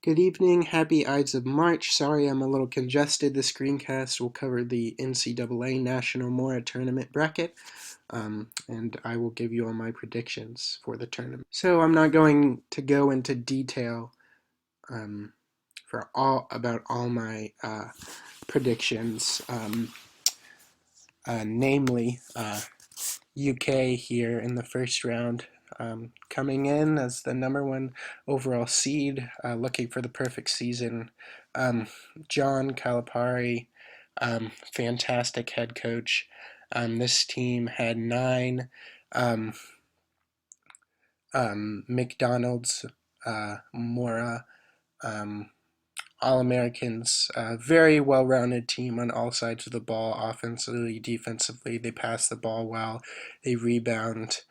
Good evening, happy Ides of March. Sorry I'm a little congested. The screencast will cover the NCAA National Morra Tournament bracket, and I will give you all my predictions for the tournament. So I'm not going to go into detail about all my predictions, namely UK here in the first round, coming in as the #1 overall seed, looking for the perfect season. John Calipari, fantastic head coach. This team had 9 McDonald's, Morra, All-Americans, very well-rounded team on all sides of the ball, offensively, defensively. They pass the ball well, they rebound,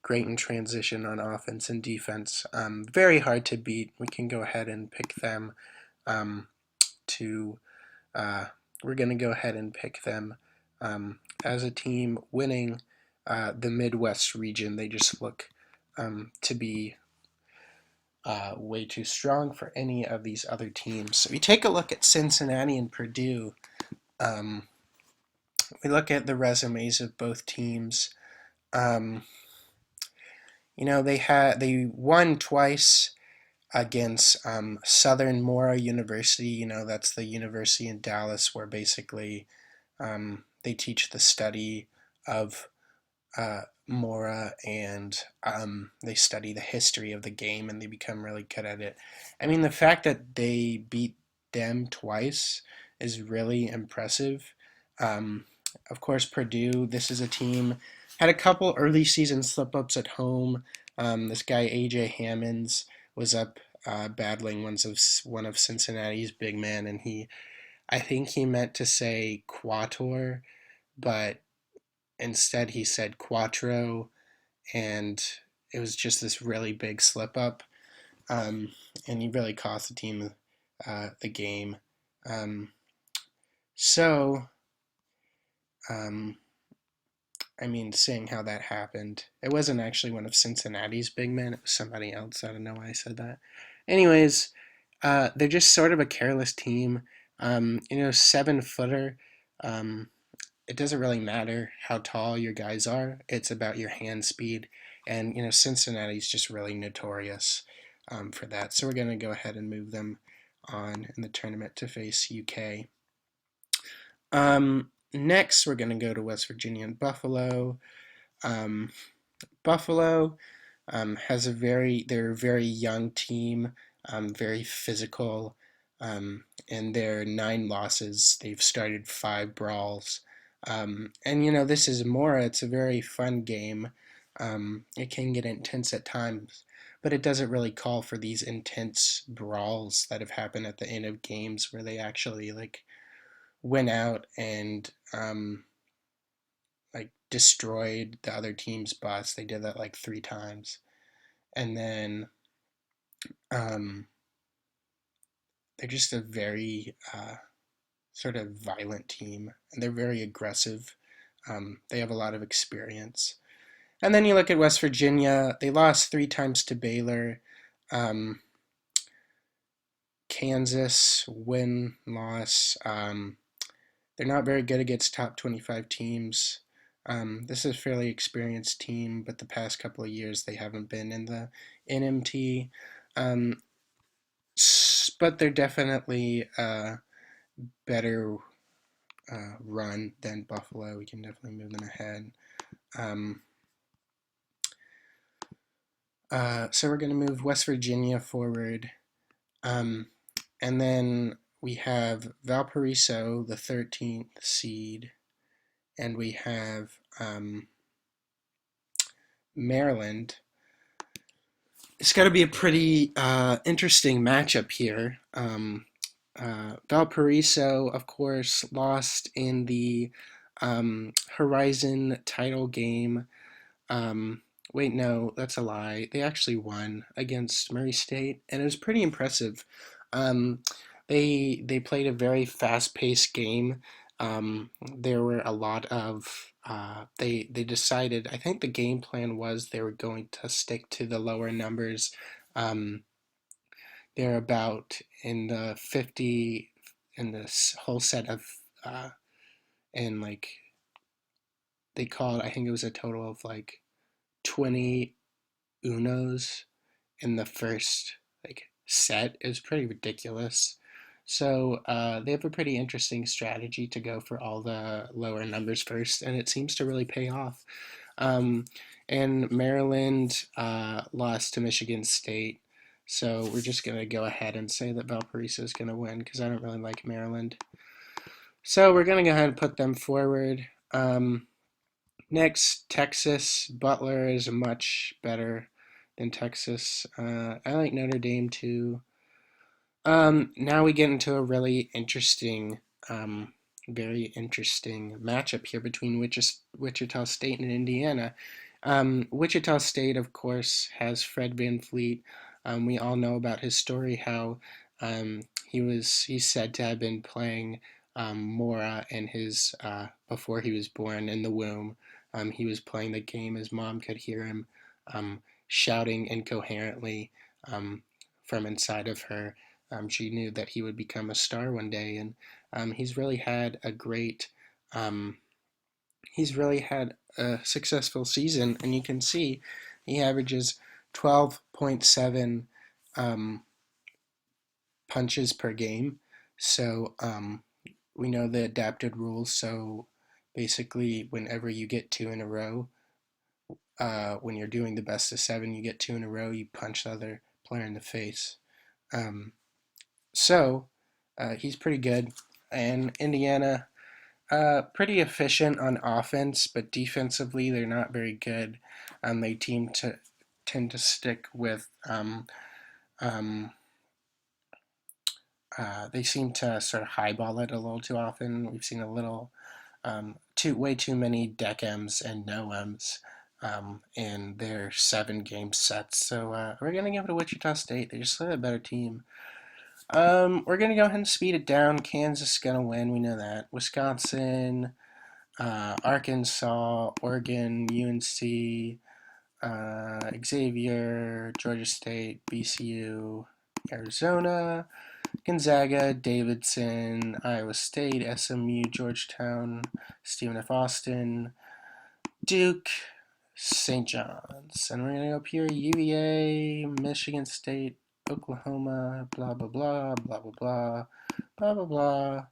great in transition on offense and defense. Very hard to beat. We can go ahead and pick them we're going to go ahead and pick them as a team winning the Midwest region. They just look to be way too strong for any of these other teams. So we take a look at Cincinnati and Purdue. We look at the resumes of both teams. They won twice against Southern Morra University. That's the university in Dallas where basically they teach the study of Morra, and they study the history of the game, and they become really good at it. I mean, the fact that they beat them twice is really impressive. Of course, Purdue, this is a team, had a couple early season slip-ups at home. This guy, A.J. Hammonds, was up battling one of Cincinnati's big men, and I think he meant to say Quator, but instead he said Quattro, and it was just this really big slip up, and he really cost the team the game. Seeing how that happened, it wasn't actually one of Cincinnati's big men, it was somebody else. I don't know why I said that. Anyways, they're just sort of a careless team. 7-footer. It doesn't really matter how tall your guys are. It's about your hand speed. And, Cincinnati's just really notorious for that. So we're going to go ahead and move them on in the tournament to face UK. Next, we're going to go to West Virginia and Buffalo. Buffalo they're a very young team, very physical. In their 9 losses, they've started 5 brawls. This is Morra. It's a very fun game. It can get intense at times, but it doesn't really call for these intense brawls that have happened at the end of games where they actually went out and destroyed the other team's bus. They did that 3 times, and then they're just a very sort of violent team, and they're very aggressive. They have a lot of experience. And then you look at West Virginia. They lost 3 times to Baylor. Kansas, win-loss. They're not very good against top 25 teams. This is a fairly experienced team, but the past couple of years they haven't been in the NMT. But they're definitely better run than Buffalo. We can definitely move them ahead. So we're going to move West Virginia forward. And then we have Valparaiso, the 13th seed, and we have Maryland. It's got to be a pretty interesting matchup here. Valparaiso, of course, lost in the Horizon title game. Wait, no, that's a lie. They actually won against Murray State, and it was pretty impressive. They played a very fast-paced game. There were a lot of they decided. I think the game plan was they were going to stick to the lower numbers. they're about in the 50 in this whole set of and like they called, I think it was a total of like 20 unos in the first like set. Is pretty ridiculous. So they have a pretty interesting strategy to go for all the lower numbers first, and it seems to really pay off. Um, and Maryland lost to Michigan State, so we're just gonna go ahead and say that Valparaiso is gonna win because I don't really like Maryland. So we're gonna go ahead and put them forward. Next, Texas. Butler is much better than Texas. I like Notre Dame too. Now we get into a really interesting, very interesting matchup here between Wichita State and Indiana. Wichita State, of course, has Fred VanVleet. We all know about his story, how he's said to have been playing Morra in his before he was born in the womb. He was playing the game. His mom could hear him shouting incoherently from inside of her. She knew that he would become a star one day, and he's really had a great, he's really had a successful season. And you can see he averages 12.7 um, punches per game. So we know the adapted rules. So basically, whenever you get two in a row, when you're doing the best of seven, you get two in a row, you punch the other player in the face. Um, So he's pretty good. And Indiana, pretty efficient on offense, but defensively they're not very good. They tend to stick with. Um, they seem to sort of highball it a little too often. We've seen a little way too many deck-ems and no-ems in their 7-game sets. So we're gonna give it to Wichita State. They're just a better team. We're gonna go ahead and speed it down. Kansas is gonna win. We know that. Wisconsin, Arkansas, Oregon, UNC, Xavier, Georgia State, BCU, Arizona, Gonzaga, Davidson, Iowa State, SMU, Georgetown, Stephen F. Austin, Duke, St. John's. And we're going to go up here, UVA, Michigan State, Oklahoma, blah, blah, blah, blah, blah, blah, blah, blah, blah,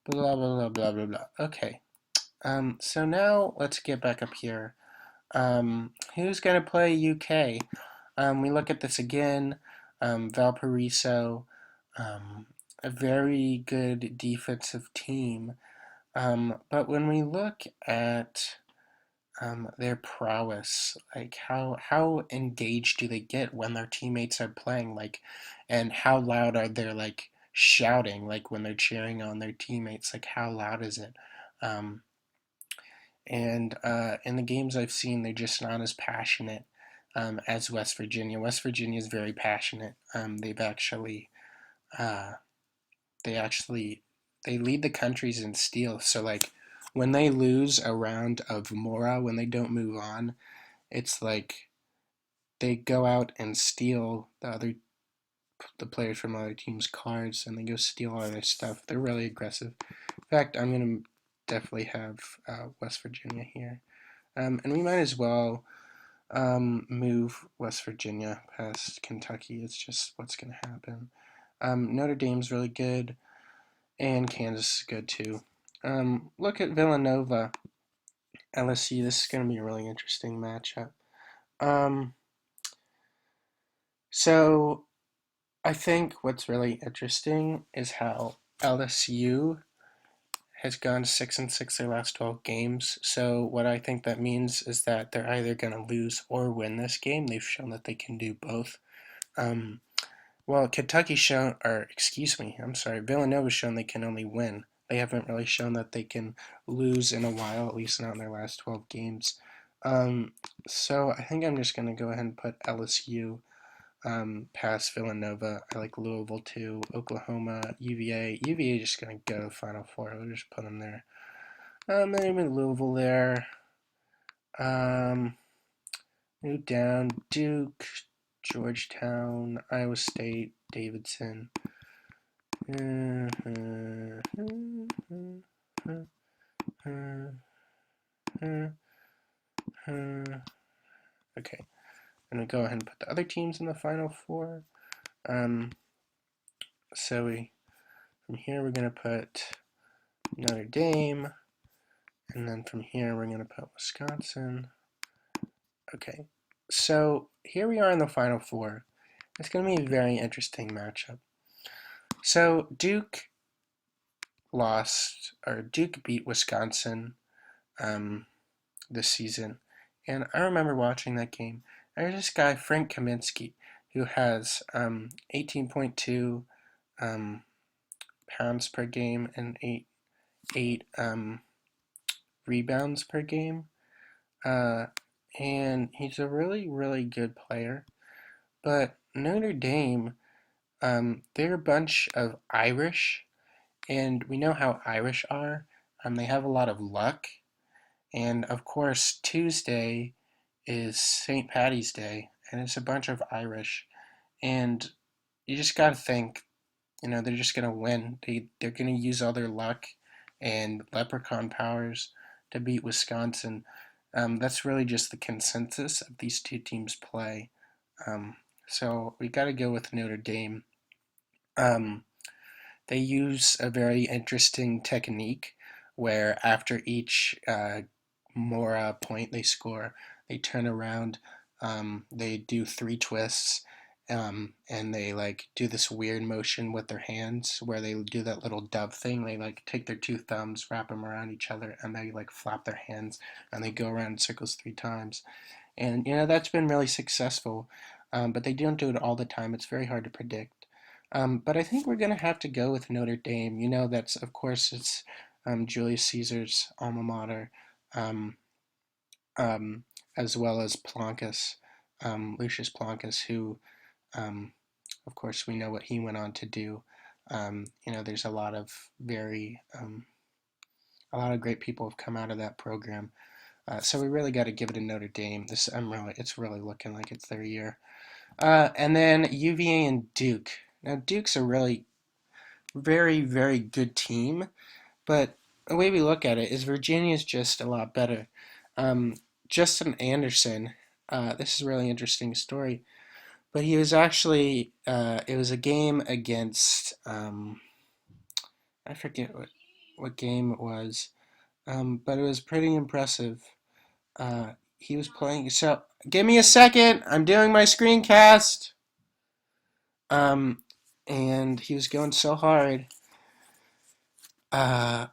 blah, blah, blah, blah, blah, blah. Okay. So now let's get back up here. Who's going to play UK? We look at this again. Valparaiso, a very good defensive team. But when we look at their prowess, like how engaged do they get when their teammates are playing, like, and how loud are they like shouting, like when they're cheering on their teammates, like how loud is it? Um, and in the games I've seen, they're just not as passionate as West Virginia. West Virginia is very passionate. Uh, they actually they lead the countries in steals. So like when they lose a round of Morra, when they don't move on, it's like they go out and steal the players from other teams' cards, and they go steal all their stuff. They're really aggressive. In fact, I'm gonna definitely have West Virginia here, and we might as well move West Virginia past Kentucky. It's just what's gonna happen. Notre Dame's really good, and Kansas is good too. Look at Villanova, LSU. This is going to be a really interesting matchup. Um, so I think what's really interesting is how LSU has gone 6-6 their last 12 games. So what I think that means is that they're either going to lose or win this game. They've shown that they can do both. Um, Well, Kentucky's shown, or excuse me, I'm sorry, Villanova's shown they can only win. They haven't really shown that they can lose in a while, at least not in their last 12 games. Um, so I think I'm just going to go ahead and put LSU past Villanova. I like Louisville too, Oklahoma, UVA. UVA just going to go Final Four. We'll just put them there. Maybe Louisville there. Move down, Duke, Georgetown, Iowa State, Davidson. Okay, I'm gonna go ahead and put the other teams in the Final Four. So from here we're gonna put Notre Dame, and then from here we're gonna put Wisconsin. Okay, so here we are in the Final Four. It's gonna be a very interesting matchup. So Duke beat Wisconsin this season, and I remember watching that game. There's this guy Frank Kaminsky who has 18.2 pounds per game and eight rebounds per game, and he's a really good player. But Notre Dame, they're a bunch of Irish, and we know how Irish are. They have a lot of luck, and of course Tuesday is St. Paddy's Day, and it's a bunch of Irish, and you just got to think, they're just gonna win. They're gonna use all their luck and leprechaun powers to beat Wisconsin. That's really just the consensus of these two teams' play. So we got to go with Notre Dame. They use a very interesting technique where after each Morra point they score, they turn around, they do 3 twists, and they like do this weird motion with their hands where they do that little dove thing. They like take their 2 thumbs, wrap them around each other, and they like flap their hands, and they go around in circles 3 times. And that's been really successful, but they don't do it all the time. It's very hard to predict. But I think we're going to have to go with Notre Dame. That's, of course, it's Julius Caesar's alma mater, um, um, as well as Plancus, Lucius Plancus, who, of course, we know what he went on to do. There's a lot of a lot of great people have come out of that program. So we really got to give it to Notre Dame. It's really looking like it's their year. And then UVA and Duke. Now Duke's a really very good team, but the way we look at it is Virginia's just a lot better. Justin Anderson. This is a really interesting story, but he was actually it was a game against I forget what game it was, but it was pretty impressive. He was playing. So give me a second. I'm doing my screencast. Um, and he was going so hard. Uh,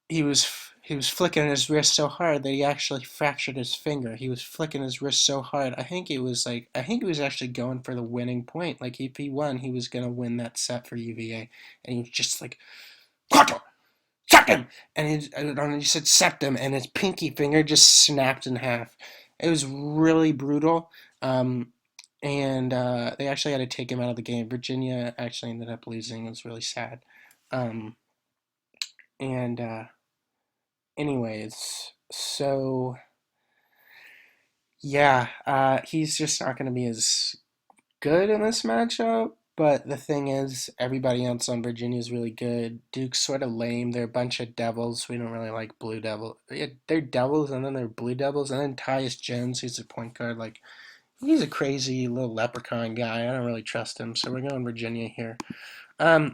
he was flicking his wrist so hard that he actually fractured his finger. He was flicking his wrist so hard. I think he was actually going for the winning point. Like if he won, he was gonna win that set for UVA. And he was just like, Quattro, septum, and he said septum, and his pinky finger just snapped in half. It was really brutal. And they actually had to take him out of the game. Virginia actually ended up losing. It was really sad. Um, and anyways, so yeah, he's just not going to be as good in this matchup. But the thing is, everybody else on Virginia is really good. Duke's sort of lame. They're a bunch of devils. We don't really like Blue Devil. Yeah, they're devils, and then they're Blue Devils, and then Tyus Jones, who's a point guard. Like he's a crazy little leprechaun guy. I don't really trust him, so we're going Virginia here.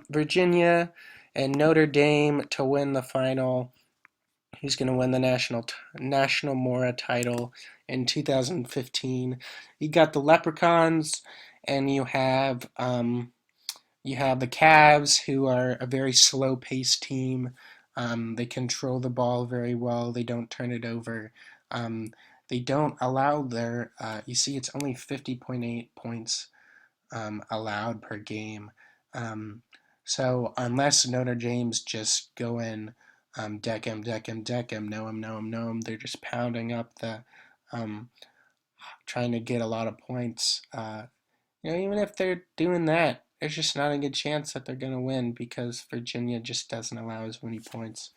Virginia and Notre Dame to win the final. Who's going to win the National Morra title in 2015? You got the Leprechauns, and you have the Cavs, who are a very slow-paced team. They control the ball very well. They don't turn it over. They don't allow you see, it's only 50.8 points allowed per game. So unless Notre Dame's just go in, deck him, know him, they're just pounding up um, trying to get a lot of points. Even if they're doing that, there's just not a good chance that they're going to win because Virginia just doesn't allow as many points.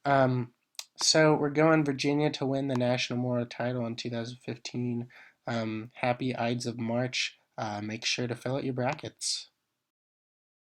So we're going Virginia to win the National Morra title in 2015. Happy Ides of March. Make sure to fill out your brackets.